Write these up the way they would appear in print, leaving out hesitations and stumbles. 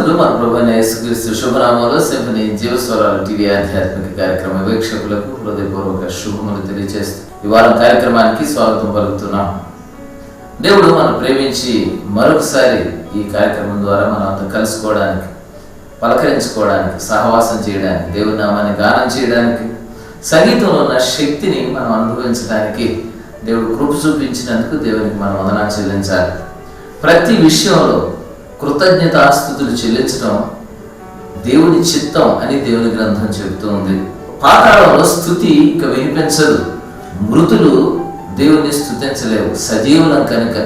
సర్వోన్నతుడు మన ప్రభువైన యేసుక్రీస్తు శుభనామంలో సింఫనీ జీవస్వరాలు టీవీ ఆధ్యాత్మిక కార్యక్రమ వీక్షకులకు హృదయపూర్వక శుభములు తెలియజేస్తూ ఈ వారం కార్యక్రమానికి స్వాగతం పలుకుతున్నాం. దేవుడు మనం ప్రేమించి మరొకసారి ఈ కార్యక్రమం ద్వారా మనం అంతా కలుసుకోవడానికి, పలకరించుకోవడానికి, సహవాసం చేయడానికి, దేవుని నామాన్ని గానం చేయడానికి, సంగీతంలో ఉన్న శక్తిని మనం అనుభవించడానికి దేవుడు కృప చూపించినందుకు దేవునికి మనం వందనాలు చెల్లించాలి. ప్రతి విషయంలో కృతజ్ఞతాస్తుతులు చెల్లించడం దేవుని చిత్తం అని దేవుని గ్రంథం చెబుతుంది. పాతాళంలో స్తుతి ఇక వినిపించదు. మృతులు దేవుని స్తుతించలేవు. సజీవులం కనుక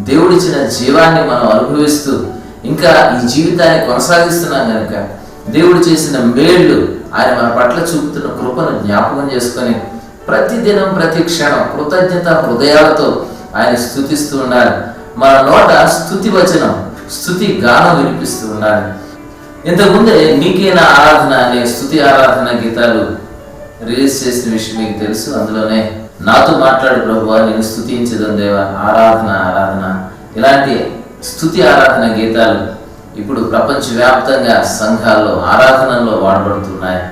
దేవుడిచ్చిన జీవాన్ని మనం అనుభవిస్తూ ఇంకా ఈ జీవితాన్ని కొనసాగిస్తున్నాం కనుక దేవుడు చేసిన మేళ్ళు, ఆయన మన పట్ల చూపుతున్న కృపను జ్ఞాపకం చేసుకొని ప్రతి దినం ప్రతి క్షణం కృతజ్ఞత హృదయాలతో ఆయన స్తుతిస్తూ ఉండాలి. మన నోట స్తుతి వచనం, స్తుతి గానం వినిపిస్తూ ఉండాలి. ఇంతకుముందే నీకేనా ఆరాధన అనే స్తుతి ఆరాధన గీతాలు రిలీజ్ చేసిన విషయం మీకు తెలుసు. అందులోనే నాతో మాట్లాడు ప్రభువా, నేను స్తుతించదను దేవా, ఆరాధన ఆరాధన, ఇలాంటి స్తుతి ఆరాధన గీతాలు ఇప్పుడు ప్రపంచవ్యాప్తంగా సంఘాల్లో ఆరాధనలో వాడబడుతున్నాయి.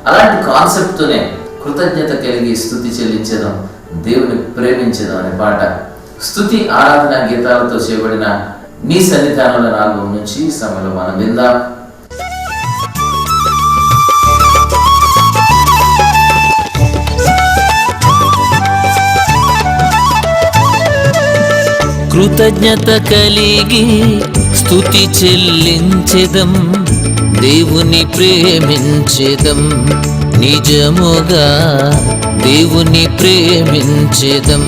అలాంటి కాన్సెప్ట్తోనే కృతజ్ఞత కలిగి స్తుతి చెల్లించడం, దేవుని ప్రేమించడం అనే పాట స్తుతి ఆరాధన గీతాలతో చేయబడిన నీ సన్నిధానంలో ఆల్బం నుంచి ఈ సమయంలో మనం విందాం. కృతజ్ఞత కలిగి స్తుతి చెల్లించెదం, దేవుని ప్రేమించెదం, నిజముగా దేవుని ప్రేమించెదం.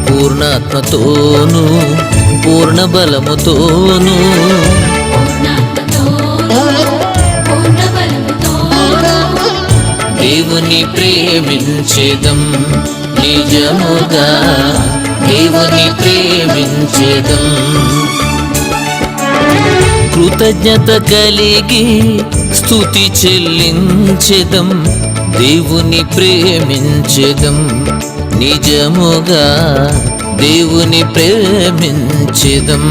పూర్ణాత్మతోను పూర్ణ బలముతోను దేవుని ప్రేమించెదం, నిజముగా దేవుని ప్రేమించెదం. కృతజ్ఞత కలిగి స్తుతి చెల్లించెదం, దేవుని ప్రేమించెదం, నిజముగా దేవుని ప్రేమించెదం.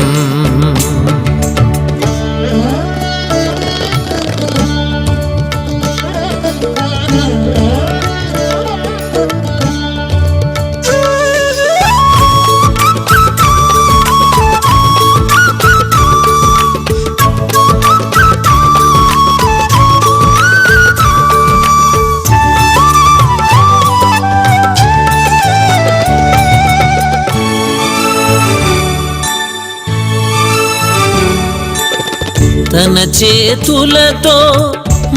తన చేతులతో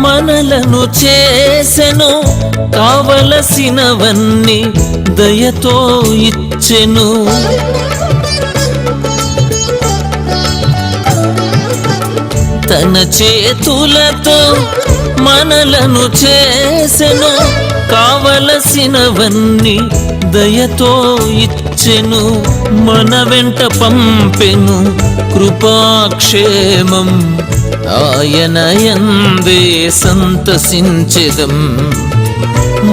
మనలను చేసెను, కావలసినవన్నీ దయతో ఇచ్చెను. తన చేతులతో మనలను చేసెను, కావలసినవన్నీ దయతో ఇచ్చెను. మన వెంట పంపెను కృపాక్షేమం, ఆయన యందే సంతసించెదం.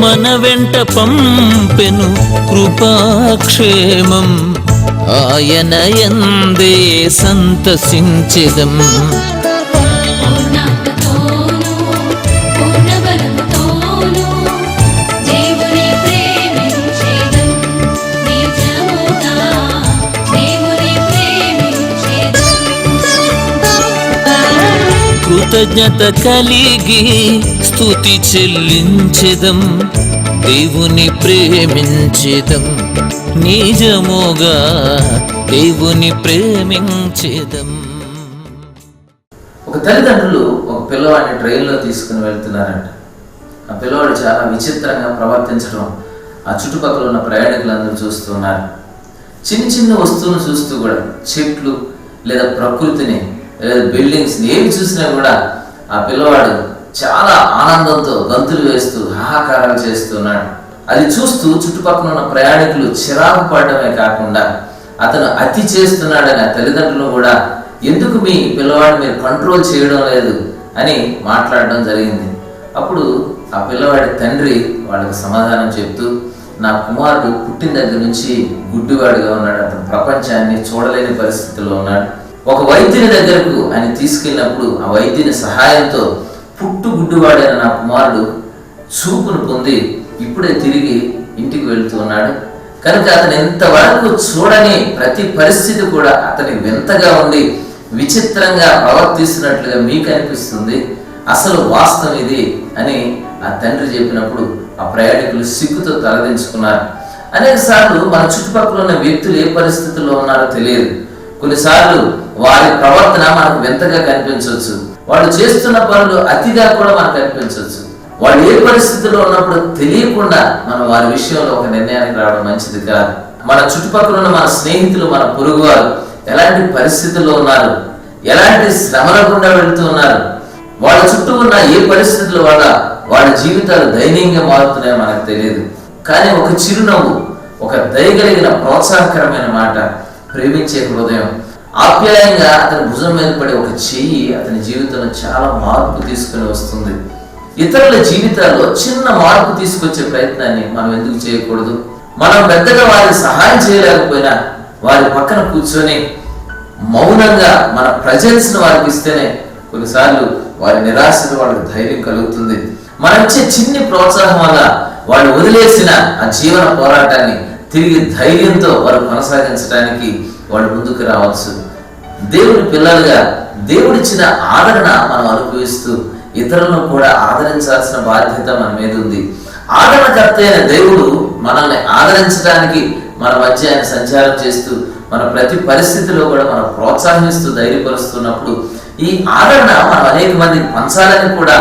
మన వెంట పంపెను కృపాక్షేమం, ఆయన యందే సంతసించెదం. కృతజ్ఞత కలిగి స్తుతి చెల్లించెదం, దేవుని ప్రేమించెదం, నిజముగా దేవుని ప్రేమించెదం. ఒక తల్లిదండ్రులు ఒక పిల్లవాడిని ట్రైన్లో తీసుకుని వెళ్తున్నారంట. ఆ పిల్లవాడు చాలా విచిత్రంగా ప్రవర్తించడం ఆ చుట్టుపక్కల ఉన్న ప్రయాణికులందరూ చూస్తున్నారు. చిన్న చిన్న వస్తువులను చూస్తూ కూడా, చెట్లు లేదా ప్రకృతిని లేదా బిల్డింగ్స్ ఏవి చూసినా కూడా ఆ పిల్లవాడు చాలా ఆనందంతో గంతులు వేస్తూ హాహాకారాలు చేస్తున్నాడు. అది చూస్తూ చుట్టుపక్కల ఉన్న ప్రయాణికులు చిరాకు పడటమే కాకుండా అతను అతి చేస్తున్నాడని ఆ తల్లిదండ్రులు కూడా ఎందుకు మీ పిల్లవాడిని మీరు కంట్రోల్ చేయడం లేదు అని మాట్లాడడం జరిగింది. అప్పుడు ఆ పిల్లవాడి తండ్రి వాళ్ళకి సమాధానం చెప్తూ, నా కుమారుడు పుట్టిన దగ్గర నుంచి గుడ్డివాడిగా ఉన్నాడు, అతను ప్రపంచాన్ని చూడలేని పరిస్థితిలో ఉన్నాడు. ఒక వైద్యుని దగ్గరకు ఆయన తీసుకెళ్ళినప్పుడు ఆ వైద్యుని సహాయంతో పుట్టు గుడ్డివాడైన నా కుమారుడు చూపును పొంది ఇప్పుడే తిరిగి ఇంటికి వెళుతూ ఉన్నాడు. కనుక అతను ఇంతవరకు చూడని ప్రతి పరిస్థితి కూడా అతనికి వింతగా ఉంది, విచిత్రంగా ప్రవర్తిస్తున్నట్లుగా మీకు అనిపిస్తుంది, అసలు వాస్తవం ఇది అని ఆ తండ్రి చెప్పినప్పుడు ఆ ప్రయాణికులు సిగ్గుతో తలదించుకున్నారు. అనేక సార్లు మన చుట్టుపక్కల ఉన్న వ్యక్తులు ఏ పరిస్థితుల్లో ఉన్నారో తెలియదు. కొన్నిసార్లు వారి ప్రవర్తన మనకు వింతగా కనిపించవచ్చు, వాళ్ళు చేస్తున్న పనులు అతిగా కూడా మనకు కనిపించవచ్చు. వాళ్ళు ఏ పరిస్థితుల్లో ఉన్నప్పుడు తెలియకుండా మనం వారి విషయంలో ఒక నిర్ణయానికి రావడం మంచిది కాదు. మన చుట్టుపక్కల ఉన్న మన స్నేహితులు, మన పొరుగువారు ఎలాంటి పరిస్థితుల్లో ఉన్నారు, ఎలాంటి శ్రమల గుండా వెళుతూ ఉన్నారు, వాళ్ళ చుట్టూ ఉన్న ఏ పరిస్థితుల వల్ల వాళ్ళ జీవితాలు దయనీయంగా మారుతున్నాయో మనకు తెలియదు. కానీ ఒక చిరునవ్వు, ఒక దయగలిగిన ప్రోత్సాహకరమైన మాట, ప్రేమించే హృదయం, ఆప్యాయంగా అతని భుజం మీద పడే ఒక చెయ్యి అతని జీవితంలో చాలా మార్పు తీసుకుని వస్తుంది. ఇతరుల జీవితాల్లో చిన్న మార్పు తీసుకొచ్చే ప్రయత్నాన్ని మనం ఎందుకు చేయకూడదు? మనం పెద్దగా వారికి సహాయం చేయలేకపోయినా వారి పక్కన కూర్చొని మౌనంగా మన ప్రజెన్స్ను వారికి ఇస్తేనే కొన్నిసార్లు వారి నిరాశకు వాళ్ళకి ధైర్యం కలుగుతుంది. మనం ఇచ్చే చిన్ని ప్రోత్సాహం వల్ల వాళ్ళు వదిలేసిన ఆ జీవన పోరాటాన్ని తిరిగి ధైర్యంతో వారు కొనసాగించడానికి వాళ్ళు ముందుకు రావచ్చు. దేవుడి పిల్లలుగా దేవుడిచ్చిన ఆదరణ మనం అనుభవిస్తూ ఇతరులను కూడా ఆదరించాల్సిన బాధ్యత మన మీద ఉంది. ఆదరణకర్త అయిన దేవుడు మనల్ని ఆదరించడానికి మన మధ్య ఆయన సంచారం చేస్తూ మన ప్రతి పరిస్థితిలో కూడా మనం ప్రోత్సహిస్తూ ధైర్యపరుస్తున్నప్పుడు ఈ ఆదరణ మనం అనేక మందికి పంచాలని కూడా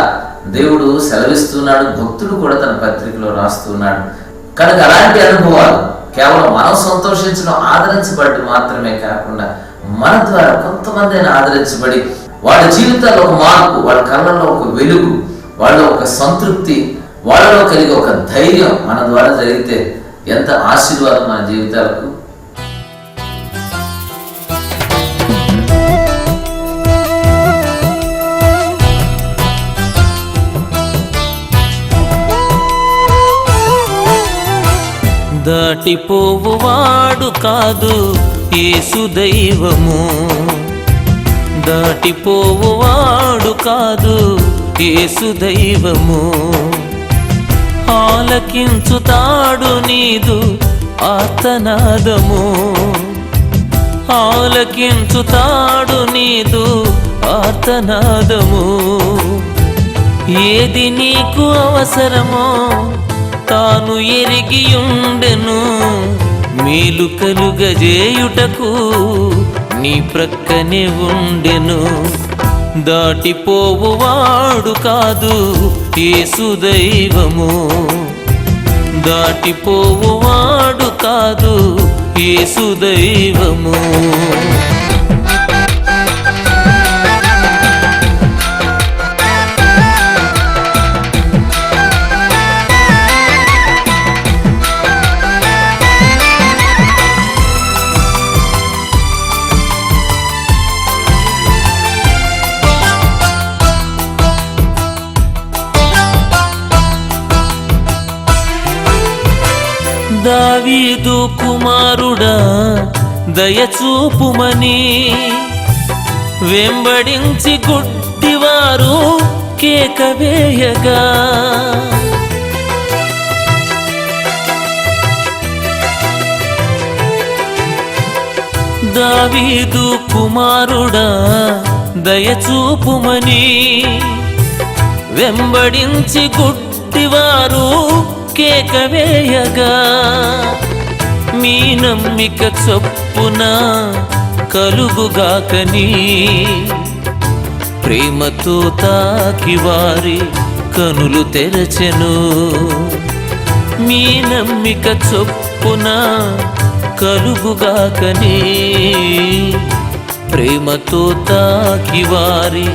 దేవుడు సెలవిస్తున్నాడు. భక్తుడు కూడా తన పత్రికలో రాస్తున్నాడు. కనుక అలాంటి అనుభవాలు కేవలం మనం సంతోషించడం, ఆదరించబడి మాత్రమే కాకుండా మన ద్వారా కొంతమంది ఆదరించబడి వాళ్ళ జీవితాల్లో ఒక మార్పు, వాళ్ళ కళ్ళల్లో ఒక వెలుగు, వాళ్ళలో ఒక సంతృప్తి, వాళ్ళలో కలిగే ఒక ధైర్యం మన ద్వారా జరిగితే ఎంత ఆశీర్వాదం మన జీవితాలకు. దాటిపోవువాడు కాదు యేసు దైవము, దాటిపోవువాడు కాదు యేసు దైవము. ఆలకించుతాడు నీదు ఆర్తనాదము, ఆలకించుతాడు నీదు ఆర్తనాదము. ఏది నీకు అవసరమో తాను ఎరిగియుండెను, మేలు కలుగజేయుటకు నీ ప్రక్కనే ఉండెను. దాటిపోవువాడు కాదు యేసు దైవము, దాటిపోవువాడు కాదు యేసు దైవము. దావీదు కుమారుడా దయచూపుమని వెంబడించి గుడ్డివారు కేక వేయగా, దావీదు కుమారుడా దయచూపుమని వెంబడించి గుడ్డివారు కేక వేయగా, మీ నమ్మిక చొప్పున కలుగుగాకని ప్రేమతో తాకి వారి కనులు తెరచెను. మీ నమ్మిక చొప్పున కలుగుగాకని ప్రేమతో తాకి వారి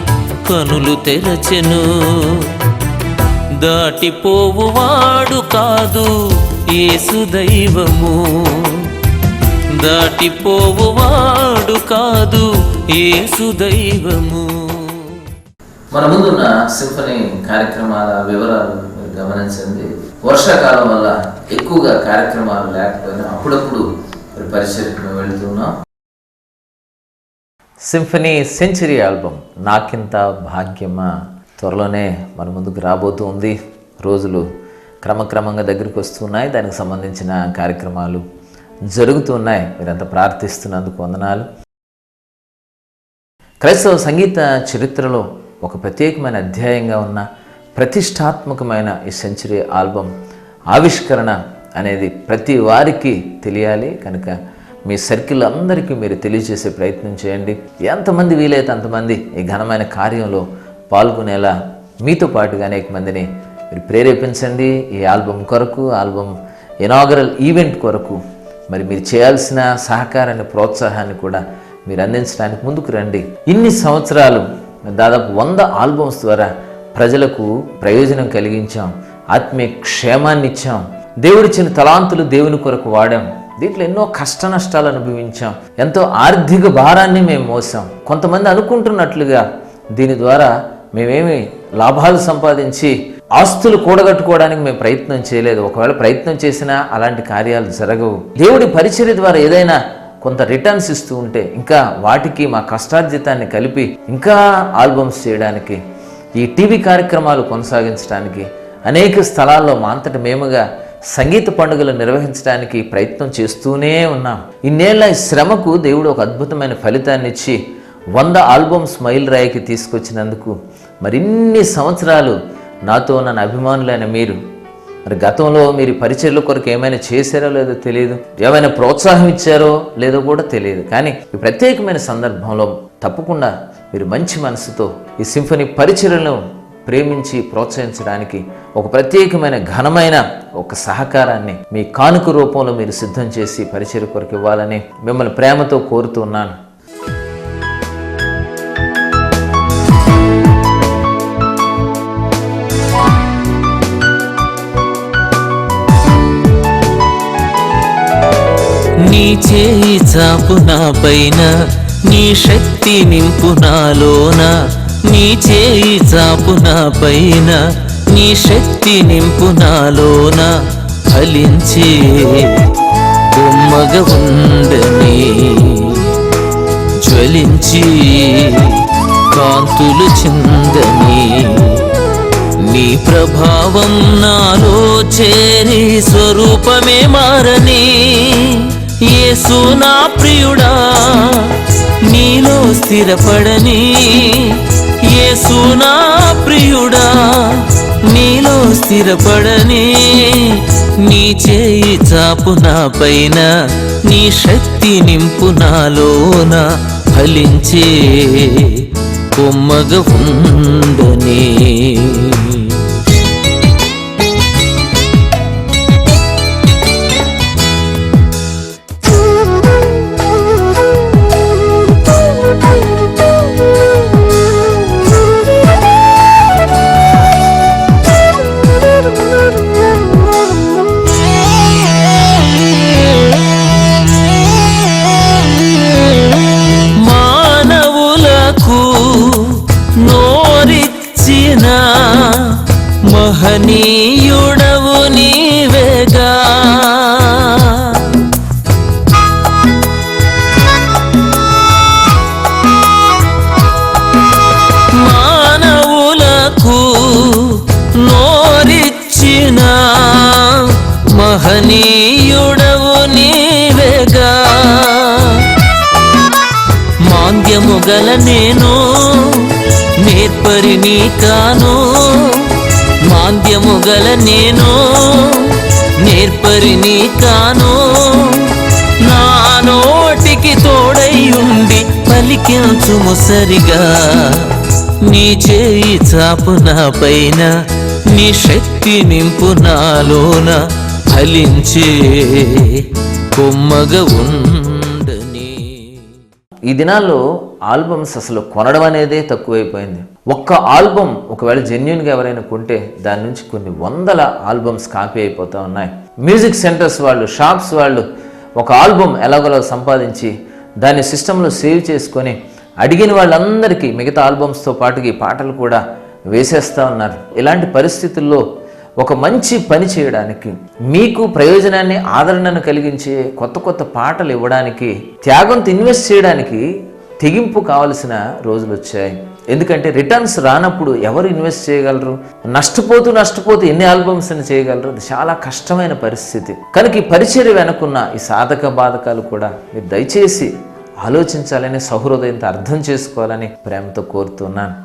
కనులు తెరచెను. దాటిపోవువాడు కాదు యేసు దైవము, దాటిపోవువాడు వాడు కాదు యేసు దైవము. మన ముందున్న సింఫనీ కార్యక్రమాల వివరాలు మీరు గమనించండి. వర్షాకాలం వల్ల ఎక్కువగా కార్యక్రమాలు లేకపోయినా అప్పుడప్పుడు మరి పరిచర్యకు మేము వెళుతున్నాం. సింఫనీ సెంచరీ ఆల్బమ్ నాకింత భాగ్యమా త్వరలోనే మన ముందుకు రాబోతూ ఉంది. రోజులు క్రమక్రమంగా దగ్గరికి వస్తున్నాయి. దానికి సంబంధించిన కార్యక్రమాలు జరుగుతున్నాయి. మీరంతా ప్రార్థిస్తున్నందుకు వందనాలు. క్రైస్తవ సంగీత చరిత్రలో ఒక ప్రత్యేకమైన అధ్యాయంగా ఉన్న ప్రతిష్టాత్మకమైన ఈ సెంచరీ ఆల్బమ్ ఆవిష్కరణ అనేది ప్రతి వారికి తెలియాలి. కనుక మీ సర్కిల్ అందరికీ మీరు తెలియజేసే ప్రయత్నం చేయండి. ఎంతమంది వీలైతే అంతమంది ఈ ఘనమైన కార్యంలో పాల్గొనేలా మీతో పాటుగా అనేక మందిని మీరు ప్రేరేపించండి. ఈ ఆల్బమ్ కొరకు, ఆల్బమ్ ఇనాగరల్ ఈవెంట్ కొరకు మరి మీరు చేయాల్సిన సహకారాన్ని, ప్రోత్సాహాన్ని కూడా మీరు అందించడానికి ముందుకు రండి. ఇన్ని సంవత్సరాలు దాదాపు 100 ఆల్బమ్స్ ద్వారా ప్రజలకు ప్రయోజనం కలిగించాం, ఆత్మీయ క్షేమాన్ని ఇచ్చాం, దేవుడిచ్చిన తలాంతులు దేవుని కొరకు వాడాం. దీంట్లో ఎన్నో కష్ట నష్టాలు అనుభవించాం, ఎంతో ఆర్థిక భారాన్ని మేము మోసాం. కొంతమంది అనుకుంటున్నట్లుగా దీని ద్వారా మేమేమి లాభాలు సంపాదించి ఆస్తులు కూడగట్టుకోవడానికి మేము ప్రయత్నం చేయలేదు. ఒకవేళ ప్రయత్నం చేసినా అలాంటి కార్యాలు జరగవు. దేవుడి పరిచర్య ద్వారా ఏదైనా కొంత రిటర్న్స్ ఇస్తూ ఉంటే ఇంకా వాటికి మా కష్టార్జితాన్ని కలిపి ఇంకా ఆల్బమ్స్ చేయడానికి, ఈ టీవీ కార్యక్రమాలు కొనసాగించడానికి, అనేక స్థలాల్లో మా అంతట మేముగా సంగీత పండుగలు నిర్వహించడానికి ప్రయత్నం చేస్తూనే ఉన్నాం. ఇన్నేళ్ల శ్రమకు దేవుడు ఒక అద్భుతమైన ఫలితాన్ని ఇచ్చి 100 ఆల్బమ్స్ మైలురాయికి తీసుకొచ్చినందుకు మరిన్ని సంవత్సరాలు నాతో నన్ను అభిమానులైన మీరు మరి గతంలో మీరు పరిచర్ల కొరకు ఏమైనా చేశారో లేదో తెలియదు, ఏమైనా ప్రోత్సాహం ఇచ్చారో లేదో కూడా తెలియదు. కానీ ఈ ప్రత్యేకమైన సందర్భంలో తప్పకుండా మీరు మంచి మనసుతో ఈ సింఫనీ పరిచర్లను ప్రేమించి ప్రోత్సహించడానికి ఒక ప్రత్యేకమైన ఘనమైన ఒక సహకారాన్ని మీ కానుక రూపంలో మీరు సిద్ధం చేసి పరిచర్య కొరకు ఇవ్వాలని మిమ్మల్ని ప్రేమతో కోరుతున్నాను. నీ చేయి చాపు నా పైన, నీ శక్తి నింపు నాలోన. నీ చేయి చాపు నా పైన, నీ శక్తి నింపు నాలోన. ఫలించే బొమ్మగ ఉండని, జ్వలించి కాంతులు చిందని. నీ ప్రభావం నాలో చేరి స్వరూపమే మారని. యేసు నా ప్రియుడా నీలో స్థిరపడని. యేసు నా ప్రియుడా నీలో స్థిరపడని. నీ చేయి చాపు నా పైన, నీ శక్తి నింపు నాలోన. ఫలించే కొమ్మగ ఉండని. నోరిచ్చిన మహనీయుడవు నీవేగా. మానవులకు నోరిచ్చిన మహనీయుడవు నీవేగా. మాంద్యము గల నేను నేర్పరిని కాను. మాంద్యము గల నేను నేర్పరిని కాను. నా నోటికి తోడయ్యుండి పలికించుము సరిగా. నీ చేయి చాపు నా పైన, నీ శక్తి నింపు నాలోన. ఫలించే కొమ్మగ ఉండని. ఈ దినాల్లో ఆల్బమ్స్ అసలు కొనడం అనేదే తక్కువైపోయింది. ఒక్క ఆల్బమ్ ఒకవేళ జెన్యున్గా ఎవరైనా కొంటే దాని నుంచి కొన్ని 100 ఆల్బమ్స్ కాపీ అయిపోతూ ఉన్నాయి. మ్యూజిక్ సెంటర్స్ వాళ్ళు, షాప్స్ వాళ్ళు ఒక ఆల్బమ్ ఎలాగోలా సంపాదించి దాన్ని సిస్టంలో సేవ్ చేసుకొని అడిగిన వాళ్ళందరికీ మిగతా ఆల్బమ్స్తో పాటుగా ఈ పాటలు కూడా వేసేస్తూ ఉన్నారు. ఇలాంటి పరిస్థితుల్లో ఒక మంచి పని చేయడానికి, మీకు ప్రయోజనాన్ని ఆదరణను కలిగించే కొత్త కొత్త పాటలు ఇవ్వడానికి, త్యాగంతో ఇన్వెస్ట్ చేయడానికి తెగింపు కావలసిన రోజులు వచ్చాయి. ఎందుకంటే రిటర్న్స్ రానప్పుడు ఎవరు ఇన్వెస్ట్ చేయగలరు? నష్టపోతూ ఎన్ని ఆల్బమ్స్ అని చేయగలరు? అది చాలా కష్టమైన పరిస్థితి. కనుక ఈ పరిచర్య వెనుకున్న ఈ సాధక బాధకాలు కూడా మీరు దయచేసి ఆలోచించాలని, సహృదయంతో అర్థం చేసుకోవాలని ప్రేమతో కోరుతున్నాను.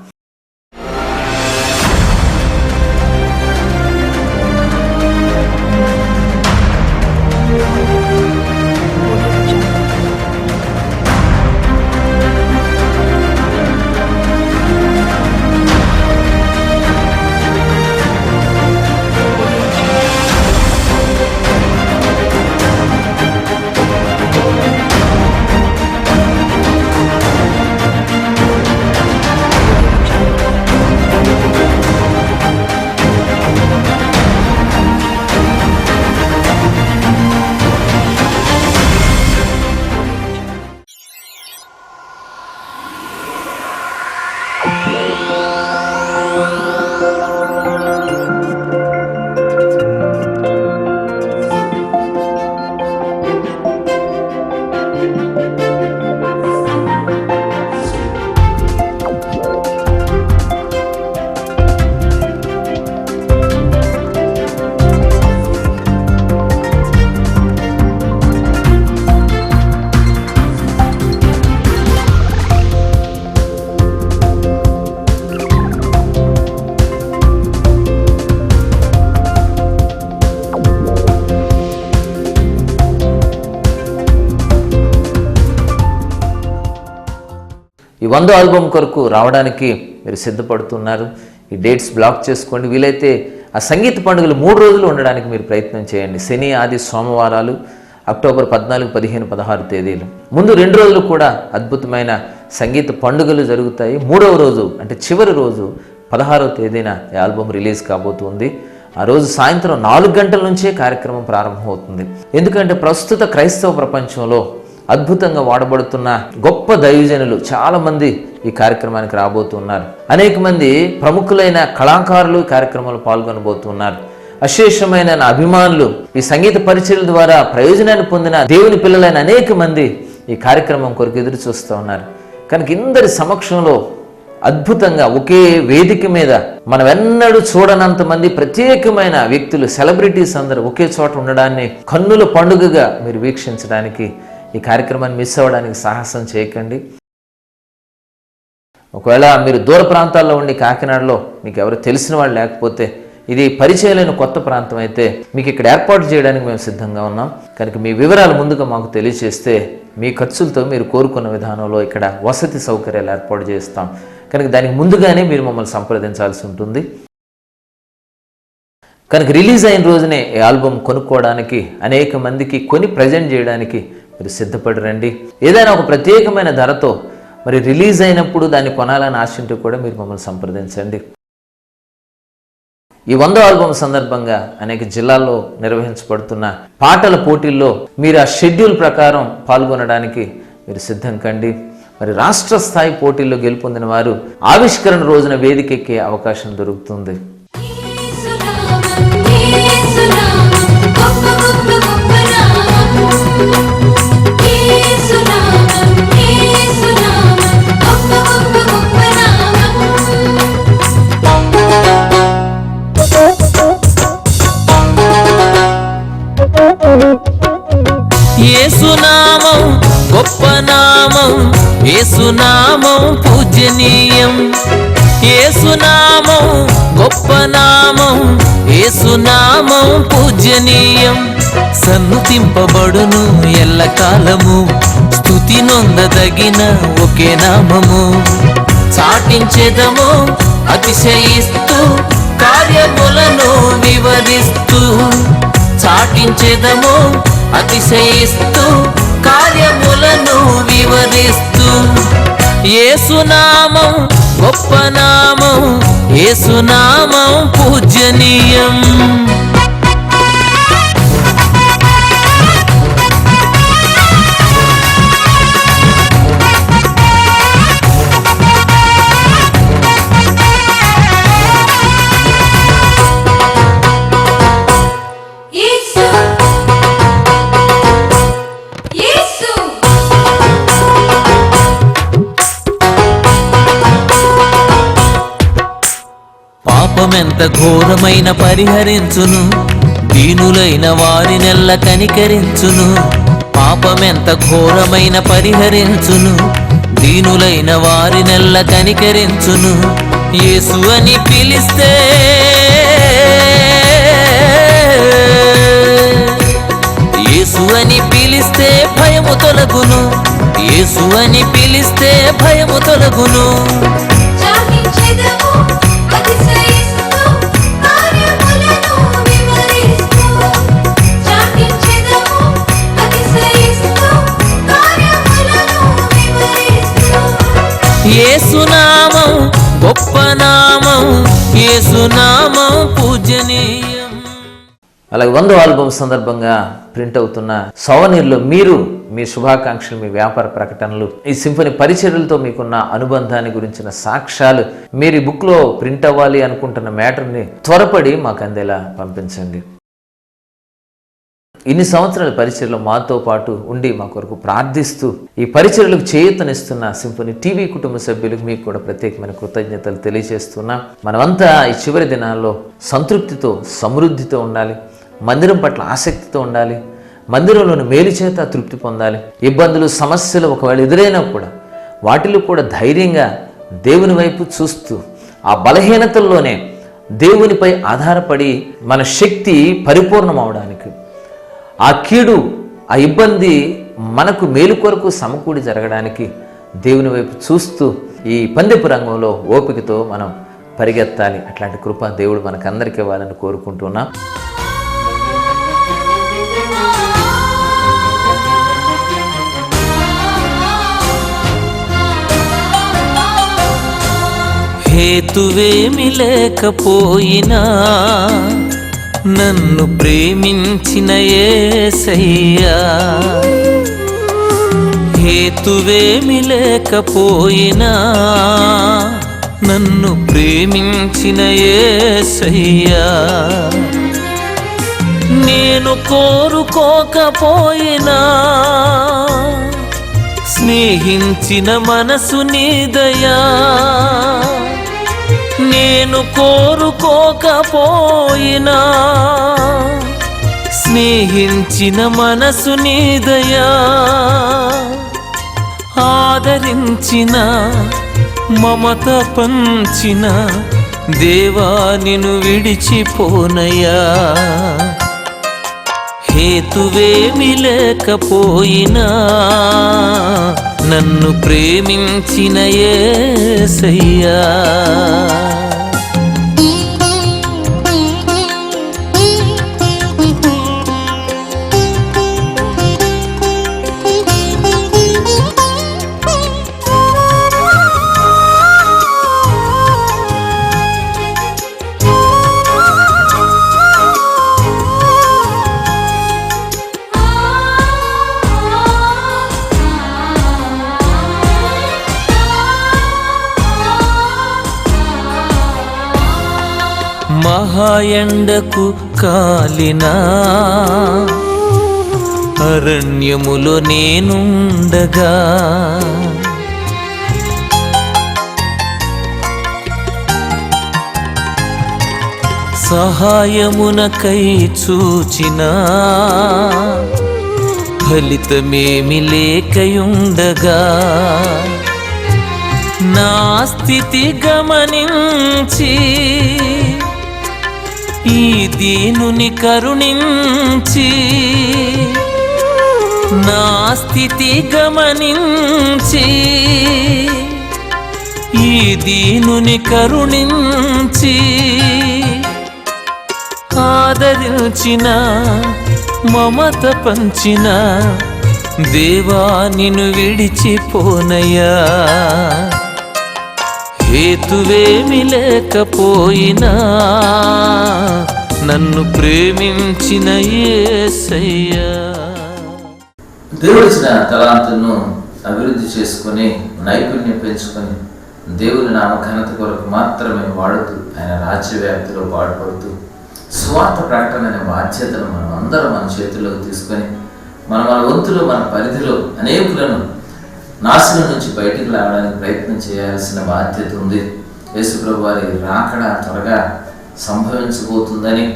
ఈ 100 ఆల్బమ్ కొరకు రావడానికి మీరు సిద్ధపడుతున్నారు. ఈ డేట్స్ బ్లాక్ చేసుకోండి. వీలైతే ఆ సంగీత పండుగలు 3 రోజులు ఉండడానికి మీరు ప్రయత్నం చేయండి. శని, ఆది, సోమవారాలు, అక్టోబర్ 14, 15, 16 తేదీలు. ముందు 2 రోజులు కూడా అద్భుతమైన సంగీత పండుగలు జరుగుతాయి. 3వ రోజు అంటే చివరి రోజు 16వ తేదీన ఈ ఆల్బమ్ రిలీజ్ కాబోతుంది. ఆ రోజు సాయంత్రం 4 గంటల నుంచే కార్యక్రమం ప్రారంభమవుతుంది. ఎందుకంటే ప్రస్తుత క్రైస్తవ ప్రపంచంలో అద్భుతంగా వాడబడుతున్న గొప్ప దైవజనులు చాలామంది ఈ కార్యక్రమానికి రాబోతున్నారు. అనేక మంది ప్రముఖులైన కళాకారులు ఈ కార్యక్రమంలో పాల్గొనబోతున్నారు. అశేషమైన అభిమానులు, ఈ సంగీత పరిచర్యల ద్వారా ప్రయోజనాన్ని పొందిన దేవుని పిల్లలైన అనేక మంది ఈ కార్యక్రమం కొరకు ఎదురు చూస్తూ ఉన్నారు. కనుక ఇందరి సమక్షంలో అద్భుతంగా ఒకే వేదిక మీద మనం ఎన్నడూ చూడనంత మంది ప్రత్యేకమైన వ్యక్తులు, సెలబ్రిటీస్ అందరూ ఒకే చోట ఉండడాన్ని కన్నుల పండుగగా మీరు వీక్షించడానికి, ఈ కార్యక్రమాన్ని మిస్ అవ్వడానికి సాహసం చేయకండి. ఒకవేళ మీరు దూర ప్రాంతాల్లో ఉండి కాకినాడలో మీకు ఎవరు తెలిసిన వాళ్ళు లేకపోతే, ఇది పరిచయమైన కొత్త ప్రాంతం అయితే మీకు ఇక్కడ ఏర్పాటు చేయడానికి మేము సిద్ధంగా ఉన్నాం. కనుక మీ వివరాలు ముందుగా మాకు తెలియజేస్తే మీ ఖర్చులతో మీరు కోరుకున్న విధానంలో ఇక్కడ వసతి సౌకర్యాలు ఏర్పాటు చేస్తాం. కనుక దానికి ముందుగానే మీరు మమ్మల్ని సంప్రదించాల్సి ఉంటుంది. కనుక రిలీజ్ అయిన రోజునే ఈ ఆల్బమ్ కొనుక్కోవడానికి, అనేక మందికి కొని ప్రజెంట్ చేయడానికి మీరు సిద్ధపడి రండి. ఏదైనా ఒక ప్రత్యేకమైన ధరతో మరి రిలీజ్ అయినప్పుడు దాన్ని కొనాలని ఆశింటూ కూడా మీరు మమ్మల్ని సంప్రదించండి. ఈ 100 ఆల్బమ్ సందర్భంగా అనేక జిల్లాల్లో నిర్వహించబడుతున్న పాటల పోటీల్లో మీరు ఆ షెడ్యూల్ ప్రకారం పాల్గొనడానికి మీరు సిద్ధం కండి. మరి రాష్ట్ర స్థాయి పోటీల్లో గెలుపొందిన వారు ఆవిష్కరణ రోజున వేదికెక్కే అవకాశం దొరుకుతుంది. యేసునామం గొప్ప నామం, యేసునామం పూజనీయం. యేసునామం గొప్ప నామం, యేసునామం పూజనీయం. సన్నుతింపబడును ఎల్లకాలము, స్తుతి నొందదగిన ఒకే నామము. చాటించెదము అతిశయిస్తూ, కార్యములను వివరిస్తూ. చాటించెదము అతిశయిస్తూ, కార్యములను వివరిస్తూ. యేసునామం గొప్ప నామం, యేసునామం పూజనీయం. పాపమెంత ఘోరమైన పరిహరించును, దీనులైన వారినెల్ల కనికరించును. పాపమెంత ఘోరమైన పరిహరించును, దీనులైన వారినెల్ల కనికరించును. యేసు అని పిలిస్తే యేసు అని పిలిస్తే భయము తొలగును, యేసు అని పిలిస్తే భయము తొలగును. యేసునామం గొప్ప నామం, యేసునామం పూజనీయం. అలాగే 100వ ఆల్బమ్ సందర్భంగా ప్రింట్ అవుతున్న సోవనీర్లో మీరు మీ శుభాకాంక్షలు, మీ వ్యాపార ప్రకటనలు, ఈ సింఫనీ పరిచర్యలతో మీకున్న అనుబంధాన్ని గురించిన సాక్ష్యాలు, మీరు ఈ బుక్లో ప్రింట్ అవ్వాలి అనుకుంటున్న మ్యాటర్ని త్వరపడి మాకు అందేలా పంపించండి. ఇన్ని సంవత్సరాల పరిచర్యలో మాతో పాటు ఉండి మా కొరకు ప్రార్థిస్తూ ఈ పరిచర్యలకు చేయూతనిస్తున్న సింఫనీ టీవీ కుటుంబ సభ్యులకు మీకు కూడా ప్రత్యేకమైన కృతజ్ఞతలు తెలియజేస్తున్నా. మనమంతా ఈ చివరి దినాల్లో సంతృప్తితో, సమృద్ధితో ఉండాలి, మందిరం పట్ల ఆసక్తితో ఉండాలి, మందిరంలోని మేలు చేత తృప్తి పొందాలి. ఇబ్బందులు, సమస్యలు ఒకవేళ ఎదురైనా కూడా వాటిలో కూడా ధైర్యంగా దేవుని వైపు చూస్తూ ఆ బలహీనతల్లోనే దేవునిపై ఆధారపడి మన శక్తి పరిపూర్ణం అవడానికి, ఆ కీడు, ఆ ఇబ్బంది మనకు మేలు కొరకు సమకూడి జరగడానికి దేవుని వైపు చూస్తూ ఈ పందెపు రంగంలో ఓపికతో మనం పరిగెత్తాలి. అట్లాంటి కృప దేవుడు మనకందరికీ ఇవ్వాలని కోరుకుంటున్నా. హేతువేమి లేకపోయినా నన్ను ప్రేమించిన యేసయ్యా, హేతువేమి లేకపోయినా నన్ను ప్రేమించిన యేసయ్యా, నేను కోరుకోకపోయినా స్నేహించిన మనసు నీదయా, నేను కోరుకోకపోయినా స్నేహించిన మనసు నీదయా, ఆదరించిన మమత పంచిన దేవా నిన్ను విడిచిపోనయా, హేతువేమి లేకపోయినా నన్ను ప్రేమించిన యేసయ్యా. మహాయండకు కాలినా అరణ్యములో నేనుండగా, సహాయమునకై చూచిన ఫలితమేమి లేకయుండగా, నా స్థితి గమనించి ఈ దీనుని కరుణించి, నా స్థితి గమనించి ఈ దీనుని కరుణించి, ఆదరించిన మమత పంచిన దేవా నిన్ను విడిచిపోనయ్యా, హేతువేమి లేకపోయినా నన్ను ప్రేమించిన యేసయ్యా. దేవుడిచ్చిన తలాంతును అభివృద్ధి చేసుకొని నైపుణ్యం పెంచుకొని దేవుని నామఘనత కొరకు మాత్రమే వాడుతూ ఆయన రాజ్యవ్యాప్తిలో పాటుపడుతూ స్వార్థ ప్రకటన అనే బాధ్యతను మనం అందరం మన చేతుల్లోకి తీసుకొని మన వంతులో, మన పరిధిలో అనేకులను నాశనం నుంచి బయటికి రావడానికి ప్రయత్నం చేయాల్సిన బాధ్యత ఉంది. యేసుప్రభు వారి రాకడ త్వరగా సంభవించబోతుందని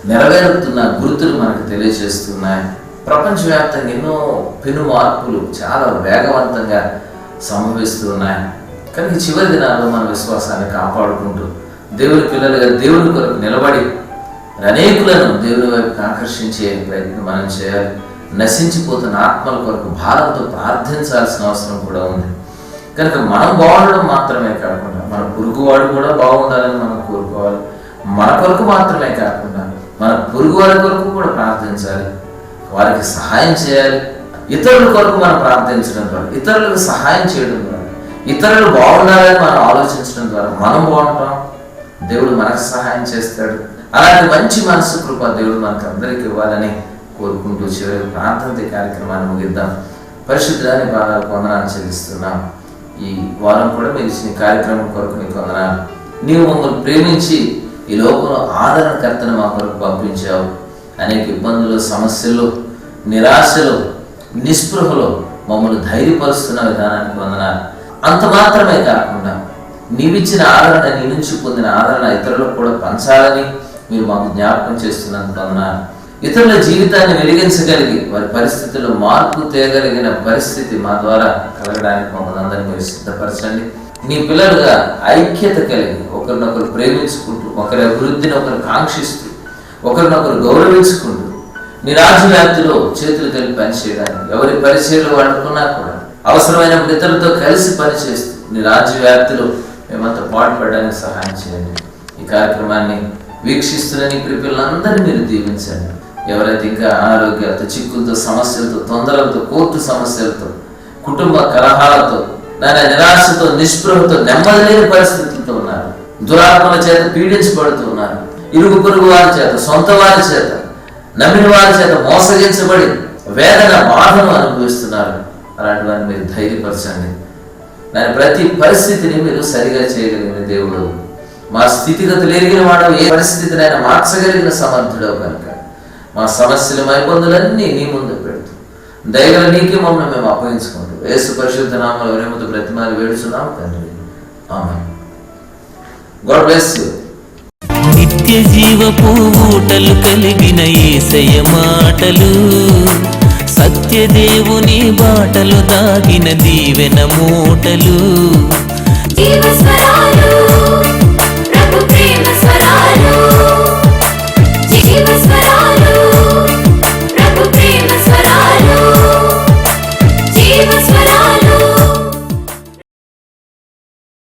నెరవేరుతున్న గుర్తులు మనకు తెలియజేస్తున్నాయి. ప్రపంచవ్యాప్తంగా ఎన్నో పెను మార్పులు చాలా వేగవంతంగా సంభవిస్తూ ఉన్నాయి. కానీ చివరి దినాల్లో మన విశ్వాసాన్ని కాపాడుకుంటూ దేవుని పిల్లలుగా దేవుని కొరకు నిలబడి అనేకులను దేవుని వైపుకి ఆకర్షించే ప్రయత్నం మనం చేయాలి. నశించిపోతున్న ఆత్మల కొరకు భారంతో ప్రార్థించాల్సిన అవసరం కూడా ఉంది. కనుక మనం బాగుండడం మాత్రమే కాకుండా మన పొరుగువాడు కూడా బాగుండాలని మనం కోరుకోవాలి. మన కొరకు మాత్రమే కాకుండా మన పొరుగు వారి కొరకు కూడా ప్రార్థించాలి, వారికి సహాయం చేయాలి. ఇతరుల కొరకు మనం ప్రార్థించడం ద్వారా, ఇతరులకు సహాయం చేయడం ద్వారా, ఇతరులు బాగుండాలని మనం ఆలోచించడం ద్వారా మనం బాగుంటాం, దేవుడు మనకు సహాయం చేస్తాడు. అలాంటి మంచి మనసు కృప దేవుడు మనకు అందరికి ఇవ్వాలని కోరుకుంటూ చివరి ప్రార్థన కార్యక్రమాన్ని ముగిద్దాం. పరిశుద్ధాన్ని పాదాలకు వందనాలు చెల్లిస్తున్నాం. ఈ వారం కూడా మీరు ఇచ్చిన కార్యక్రమం కొరకు నీకు వందనాలు. నీవు మమ్మల్ని ప్రేమించి ఈ లోకంలో ఆదరణకర్తను మా కొరకు పంపించావు. అనేక ఇబ్బందులు, సమస్యలు, నిరాశలు, నిస్పృహలో మమ్మల్ని ధైర్యపరుస్తున్న విధానానికి వందనాలు. అంత మాత్రమే కాకుండా నీవిచ్చిన ఆదరణ, నీ నుంచి పొందిన ఆదరణ ఇతరులకు కూడా పంచాలని మీరు మాకు జ్ఞాపకం చేస్తున్నందుకు వందనాలు. ఇతరుల జీవితాన్ని వెలిగించగలిగి వారి పరిస్థితుల్లో మార్పు తేగలిగిన పరిస్థితి మా ద్వారా కలగడానికి మమ్మల్ని అందరినీ మీరు సిద్ధపరచండి. మీ పిల్లలుగా ఐక్యత కలిగి ఒకరినొకరు ప్రేమించుకుంటూ, ఒకరి అభివృద్ధిని ఒకరు కాంక్షిస్తూ, ఒకరినొకరు గౌరవించుకుంటూ మీ రాజ్య వ్యాప్తిలో చేతులు కలిపి పనిచేయడానికి, ఎవరి పరిచయలు వాడుకున్నా కూడా అవసరమైనప్పుడు ఇతరులతో కలిసి పనిచేస్తూ నీ రాజ్య వ్యాప్తిలో మేమంతా పాటుపడడానికి సహాయం చేయండి. ఈ కార్యక్రమాన్ని వీక్షిస్తున్న నీ పిల్లలందరినీ మీరు దీవించండి. ఎవరైతే ఇంకా అనారోగ్యాలతో, చిక్కులతో, సమస్యలతో, తొందరలతో, కోర్టు సమస్యలతో, కుటుంబ కలహాలతో, నిరాశతో, నిస్పృహతో, నెమ్మది లేని పరిస్థితులతో ఉన్నారు, దురాత్మల చేత పీడించబడుతూ ఉన్నారు, ఇరుగు పొరుగు వారి చేత, సొంత వారి చేత, నమ్మిన వారి చేత మోసగించబడి వేదన, బాధను అనుభవిస్తున్నారు. అలాంటి వారిని మీరు ధైర్యపరచండి. ప్రతి పరిస్థితిని మీరు సరిగా చేయగలిగిన దేవుడు, మా స్థితిగతులు ఎరిగిన వాడు, ఏ పరిస్థితినైనా మార్చగలిగిన సమర్థుడవు కనుక మా సమస్యలు, మా ఇబ్బందులన్నీ నీ ముందు పెడుతూ దయగల నీకే మమ్మల్ని మేము అప్పగించుకుంటూ యేసు పరిశుద్ధ నామములో వినమ్రత బ్రతిమాలి వేడుచున్నాము తండ్రి. ఆమేన్. God bless you. నిత్య జీవపు ఊటలు కలిగిన యేసయ్య మాటలు, సత్యదేవుని బాటలు దాగిన దీవెన మూటలు,